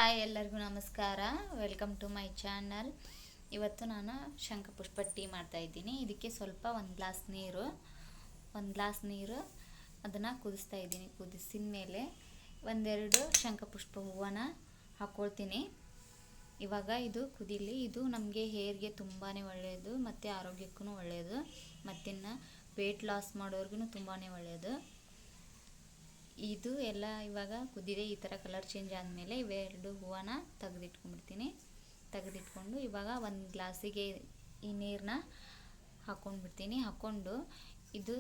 Hi, ಎಲ್ಲರಿಗೂ ನಮಸ್ಕಾರ. Welcome to my channel. ಇವತ್ತು ನಾನು ಶಂಖಪುಷ್ಪ ಟೀ ಮಾಡ್ತಾಯಿದ್ದೀನಿ. ಇದಕ್ಕೆ ಸ್ವಲ್ಪ ಒಂದು ಗ್ಲಾಸ್ ನೀರು ಅದನ್ನು ಕುದಿಸ್ತಾ ಇದ್ದೀನಿ. ಕುದಿಸಿದ ಮೇಲೆ ಒಂದೆರಡು ಶಂಖಪುಷ್ಪ ಹೂವನ್ನು ಹಾಕ್ಕೊಳ್ತೀನಿ. ಇವಾಗ ಇದು ಕುದೀಲಿ. ಇದು ನಮಗೆ ಹೇರ್ಗೆ ತುಂಬಾ ಒಳ್ಳೆಯದು ಮತ್ತು ಆರೋಗ್ಯಕ್ಕೂ ಒಳ್ಳೆಯದು. ಮತ್ತಿನ್ನು ವೆಯ್ಟ್ ಲಾಸ್ ಮಾಡೋರ್ಗು ತುಂಬಾ ಒಳ್ಳೆಯದು. ಇದು ಎಲ್ಲ ಇವಾಗ ಕುದಿದೆ. ಈ ಥರ ಕಲರ್ ಚೇಂಜ್ ಆದಮೇಲೆ ಇವೆರಡು ಹೂವನ್ನ ತೆಗೆದಿಟ್ಕೊಂಡು ಇವಾಗ ಒಂದು ಗ್ಲಾಸಿಗೆ ಈ ನೀರನ್ನ ಹಾಕ್ಕೊಂಡು ಇದು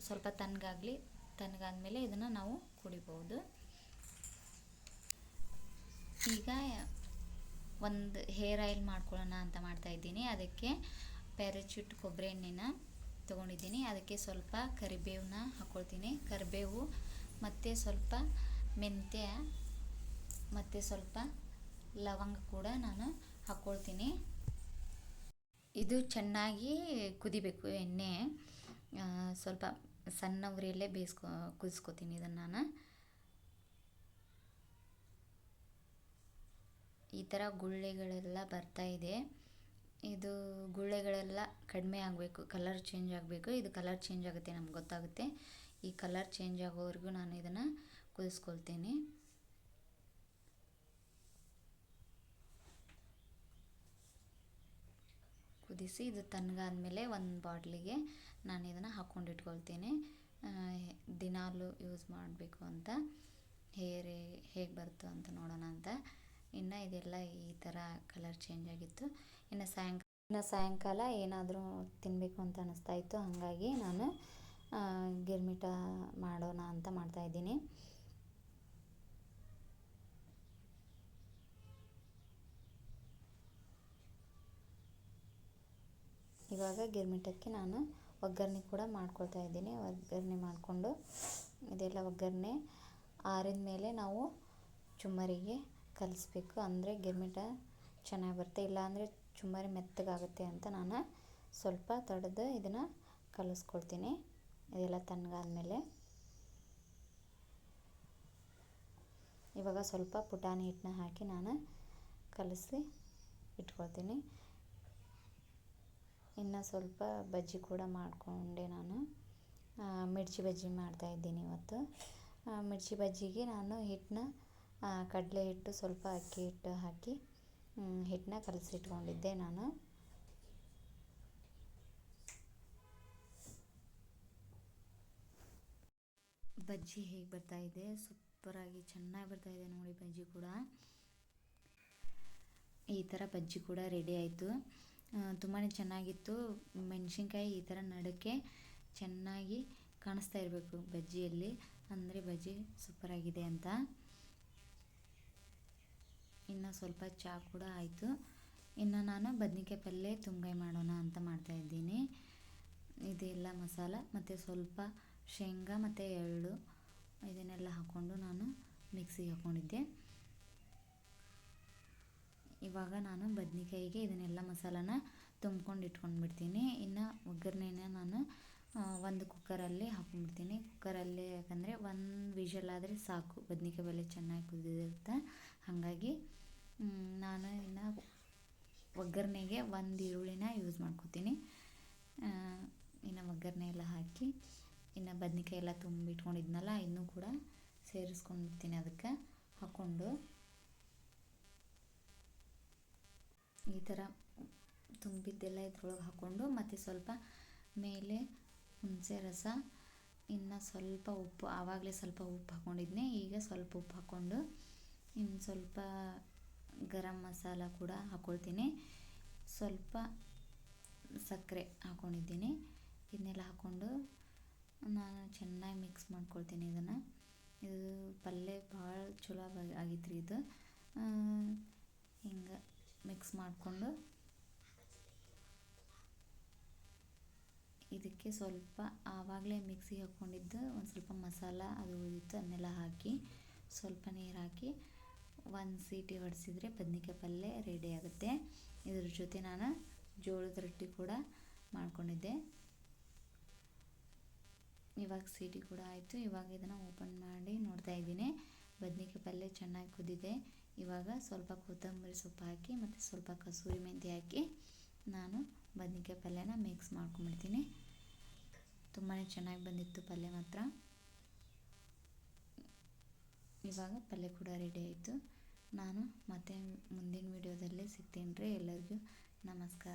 ಸ್ವಲ್ಪ ತಣ್ಣಗಾದ್ಮೇಲೆ ಇದನ್ನು ನಾವು ಕುಡಿಬೋದು. ಈಗ ಒಂದು ಹೇರ್ ಆಯಿಲ್ ಮಾಡ್ಕೊಳ್ಳೋಣ ಅಂತ ಮಾಡ್ತಾಯಿದ್ದೀನಿ. ಅದಕ್ಕೆ ಪ್ಯಾರಾಚೂಟ್ ಕೊಬ್ಬರಿ ಎಣ್ಣೆನ ತೊಗೊಂಡಿದ್ದೀನಿ. ಅದಕ್ಕೆ ಸ್ವಲ್ಪ ಕರಿಬೇವನ್ನ ಹಾಕ್ಕೊಳ್ತೀನಿ. ಕರಿಬೇವು ಮತ್ತು ಸ್ವಲ್ಪ ಮೆಂತ್ಯ ಮತ್ತು ಸ್ವಲ್ಪ ಲವಂಗ ಕೂಡ ನಾನು ಹಾಕ್ಕೊಳ್ತೀನಿ. ಇದು ಚೆನ್ನಾಗಿ ಕುದಿಬೇಕು. ಎಣ್ಣೆ ಸ್ವಲ್ಪ ಸಣ್ಣ ಉರಿಯಲ್ಲೇ ಕುದಿಸ್ಕೊತೀನಿ ಇದನ್ನು ನಾನು. ಈ ಥರ ಗುಳ್ಳೆಗಳೆಲ್ಲ ಬರ್ತಾ ಇದೆ. ಇದು ಗುಳ್ಳೆಗಳೆಲ್ಲ ಕಡಿಮೆ ಆಗಬೇಕು, ಕಲರ್ ಚೇಂಜ್ ಆಗಬೇಕು. ಇದು ಕಲರ್ ಚೇಂಜ್ ಆಗುತ್ತೆ, ನಮ್ಗೆ ಗೊತ್ತಾಗುತ್ತೆ. ಈ ಕಲರ್ ಚೇಂಜ್ ಆಗೋವರೆಗೂ ನಾನು ಇದನ್ನು ಕುದಿಸ್ಕೊಳ್ತೀನಿ. ಕುದಿಸಿ ಇದು ತಣ್ಣಗಾದ್ಮೇಲೆ ಒಂದು ಬಾಟ್ಲಿಗೆ ನಾನು ಇದನ್ನು ಹಾಕ್ಕೊಂಡಿಟ್ಕೊಳ್ತೀನಿ. ದಿನಾಲು ಯೂಸ್ ಮಾಡಬೇಕು ಅಂತ, ಹೇರ್ ಹೇಗೆ ಬರುತ್ತೋ ಅಂತ ನೋಡೋಣ ಅಂತ. ಇನ್ನು ಇದೆಲ್ಲ ಈ ಥರ ಕಲರ್ ಚೇಂಜ್ ಆಗಿತ್ತು. ಇನ್ನು ಸಾಯಂಕಾಲ ಏನಾದರೂ ತಿನ್ನಬೇಕು ಅಂತ ಅನ್ನಿಸ್ತಾ ಇತ್ತು. ಹಾಗಾಗಿ ನಾನು ಗಿರ್ಮಿಟ ಮಾಡೋಣ ಅಂತ ಮಾಡ್ತಾಯಿದ್ದೀನಿ. ಇವಾಗ ಗಿರ್ಮಿಟಕ್ಕೆ ನಾನು ಒಗ್ಗರಣೆ ಕೂಡ ಮಾಡ್ಕೊಳ್ತಾ ಇದ್ದೀನಿ. ಒಗ್ಗರಣೆ ಮಾಡಿಕೊಂಡು ಇದೆಲ್ಲ ಒಗ್ಗರಣೆ ಆರಿದ ಮೇಲೆ ನಾವು ಚುಮ್ಮರಿಗೆ ಕಲಿಸ್ಬೇಕು. ಅಂದರೆ ಗಿರ್ಮಿಟ ಚೆನ್ನಾಗಿ ಬರುತ್ತೆ. ಇಲ್ಲಾಂದರೆ ಚುಮ್ಮರಿ ಮೆತ್ತಗಾಗುತ್ತೆ ಅಂತ ನಾನು ಸ್ವಲ್ಪ ತಡೆದು ಇದನ್ನು ಕಲಿಸ್ಕೊಳ್ತೀನಿ. ಇದೆಲ್ಲ ತಣ್ಣಗಾದ್ಮೇಲೆ ಇವಾಗ ಸ್ವಲ್ಪ ಪುಟಾಣಿ ಹಿಟ್ಟನ್ನ ಹಾಕಿ ನಾನು ಕಲಸಿ ಇಟ್ಕೊಳ್ತೀನಿ. ಇನ್ನು ಸ್ವಲ್ಪ ಬಜ್ಜಿ ಕೂಡ ಮಾಡಿಕೊಂಡೆ. ನಾನು ಮಿರ್ಚಿ ಬಜ್ಜಿ ಮಾಡ್ತಾಯಿದ್ದೀನಿ ಇವತ್ತು. ಮಿರ್ಚಿ ಬಜ್ಜಿಗೆ ನಾನು ಕಡಲೆ ಹಿಟ್ಟು ಸ್ವಲ್ಪ ಅಕ್ಕಿ ಹಿಟ್ಟು ಹಾಕಿ ಹಿಟ್ಟನ್ನ ಕಲಸಿಟ್ಕೊಂಡಿದ್ದೆ ನಾನು. ಬಜ್ಜಿ ಹೇಗೆ ಬರ್ತಾಯಿದೆ, ಸೂಪರಾಗಿ ಚೆನ್ನಾಗಿ ಬರ್ತಾಯಿದೆ ನೋಡಿ. ಬಜ್ಜಿ ಕೂಡ ಈ ಥರ ಬಜ್ಜಿ ಕೂಡ ರೆಡಿ ಆಯಿತು. ತುಂಬಾ ಚೆನ್ನಾಗಿತ್ತು. ಮೆಣಸಿನ್ಕಾಯಿ ಈ ಥರ ನಡಕ್ಕೆ ಚೆನ್ನಾಗಿ ಕಾಣಿಸ್ತಾ ಇರಬೇಕು ಬಜ್ಜಿಯಲ್ಲಿ, ಅಂದರೆ ಬಜ್ಜಿ ಸೂಪರಾಗಿದೆ ಅಂತ. ಇನ್ನು ಸ್ವಲ್ಪ ಚಹಾ ಕೂಡ ಆಯಿತು. ಇನ್ನು ನಾನು ಬದ್ನಿಕಾಯಿ ಪಲ್ಯ ತುಂಗಾಯಿ ಮಾಡೋಣ ಅಂತ ಮಾಡ್ತಾಯಿದ್ದೀನಿ. ಇದೆಲ್ಲ ಮಸಾಲ ಮತ್ತು ಸ್ವಲ್ಪ ಶೇಂಗಾ ಮತ್ತು ಎಳ್ಳು ಇದನ್ನೆಲ್ಲ ಹಾಕ್ಕೊಂಡು ನಾನು ಮಿಕ್ಸಿಗೆ ಹಾಕ್ಕೊಂಡಿದ್ದೆ. ಇವಾಗ ನಾನು ಬದ್ನಿಕಾಯಿಗೆ ಇದನ್ನೆಲ್ಲ ಮಸಾಲಾನ ತುಂಬ್ಕೊಂಡು ಇಟ್ಕೊಂಡ್ಬಿಡ್ತೀನಿ. ಇನ್ನು ಒಗ್ಗರಣೆನ ನಾನು ಒಂದು ಕುಕ್ಕರಲ್ಲಿ ಹಾಕ್ಕೊಂಡ್ಬಿಡ್ತೀನಿ. ಕುಕ್ಕರಲ್ಲಿ ಯಾಕಂದರೆ ಒಂದು ವಿಷಲ್ ಆದರೆ ಸಾಕು, ಬದ್ನಿಕಾಯಿ ಪಲ್ಯ ಚೆನ್ನಾಗಿ ಕುದಿದಿರುತ್ತೆ. ಹಾಗಾಗಿ ನಾನು ಇನ್ನು ಒಗ್ಗರಣೆಗೆ ಒಂದು ಈರುಳ್ಳಿನ ಯೂಸ್ ಮಾಡ್ಕೊತೀನಿ. ಇನ್ನು ಒಗ್ಗರಣೆ ಎಲ್ಲ ಹಾಕಿ ಇನ್ನು ಬದ್ನಿಕಾಯಿ ಎಲ್ಲ ತುಂಬಿಟ್ಕೊಂಡಿದ್ನಲ್ಲ ಇನ್ನೂ ಕೂಡ ಸೇರಿಸ್ಕೊಂಡ್ಬಿಡ್ತೀನಿ. ಅದಕ್ಕೆ ಹಾಕ್ಕೊಂಡು ಈ ಥರ ತುಂಬಿದ್ದೆಲ್ಲ ಇದ್ರೊಳಗೆ ಹಾಕ್ಕೊಂಡು ಮತ್ತು ಸ್ವಲ್ಪ ಮೇಲೆ ಹುಣಸೆ ರಸ, ಇನ್ನು ಸ್ವಲ್ಪ ಉಪ್ಪು, ಆವಾಗಲೇ ಸ್ವಲ್ಪ ಉಪ್ಪು ಹಾಕ್ಕೊಂಡಿದ್ದೆ. ಈಗ ಸ್ವಲ್ಪ ಉಪ್ಪು ಹಾಕ್ಕೊಂಡು ಇನ್ನು ಸ್ವಲ್ಪ ಗರಂ ಮಸಾಲ ಕೂಡ ಹಾಕ್ಕೊಳ್ತೀನಿ. ಸ್ವಲ್ಪ ಸಕ್ಕರೆ ಹಾಕ್ಕೊಂಡಿದ್ದೀನಿ. ಇದನ್ನೆಲ್ಲ ಹಾಕ್ಕೊಂಡು ನಾನು ಚೆನ್ನಾಗಿ ಮಿಕ್ಸ್ ಮಾಡ್ಕೊಳ್ತೀನಿ ಇದನ್ನು. ಇದು ಪಲ್ಯ ಭಾಳ ಚಲೋ ಆಗಿತ್ತು ರೀ ಇದು. ಹಿಂಗೆ ಮಿಕ್ಸ್ ಮಾಡಿಕೊಂಡು ಇದಕ್ಕೆ ಸ್ವಲ್ಪ ಆವಾಗಲೇ ಮಿಕ್ಸಿಗೆ ಹಾಕ್ಕೊಂಡಿದ್ದು ಒಂದು ಸ್ವಲ್ಪ ಮಸಾಲ ಅದು ಉಳಿದಿತ್ತು, ಅದನ್ನೆಲ್ಲ ಹಾಕಿ ಸ್ವಲ್ಪ ನೀರು ಹಾಕಿ ಒಂದು ಸೀಟಿ ಹೊಡೆಸಿದ್ರೆ ಬದ್ನಿಕಾಯಿ ಪಲ್ಯ ರೆಡಿ ಆಗುತ್ತೆ. ಇದ್ರ ಜೊತೆ ನಾನು ಜೋಳದ ರೊಟ್ಟಿ ಕೂಡ ಮಾಡ್ಕೊಂಡಿದ್ದೆ. ಇವಾಗ ಸೀಟಿ ಕೂಡ ಆಯಿತು. ಇವಾಗ ಇದನ್ನು ಓಪನ್ ಮಾಡಿ ನೋಡ್ತಾ ಇದ್ದೀನಿ. ಬದ್ನಿಕಾಯಿ ಪಲ್ಯ ಚೆನ್ನಾಗಿ ಕುದಿದೆ. ಇವಾಗ ಸ್ವಲ್ಪ ಕೊತ್ತಂಬರಿ ಸೊಪ್ಪು ಹಾಕಿ ಮತ್ತು ಸ್ವಲ್ಪ ಕಸೂರಿ ಮೆಂತ್ಯ ಹಾಕಿ ನಾನು ಬದ್ನಿಕಾಯಿ ಪಲ್ಯನ ಮಿಕ್ಸ್ ಮಾಡ್ಕೊಂಬಿಡ್ತೀನಿ. ತುಂಬಾ ಚೆನ್ನಾಗಿ ಬಂದಿತ್ತು ಪಲ್ಯ ಮಾತ್ರ. ಇವಾಗ ಪಲ್ಯ ಕೂಡ ರೆಡಿ ಆಯಿತು. ನಾನು ಮತ್ತೆ ಮುಂದಿನ ವಿಡಿಯೋದಲ್ಲಿ ಸಿಗ್ತೀನಿ ರೀ. ಎಲ್ಲರಿಗೂ ನಮಸ್ಕಾರ.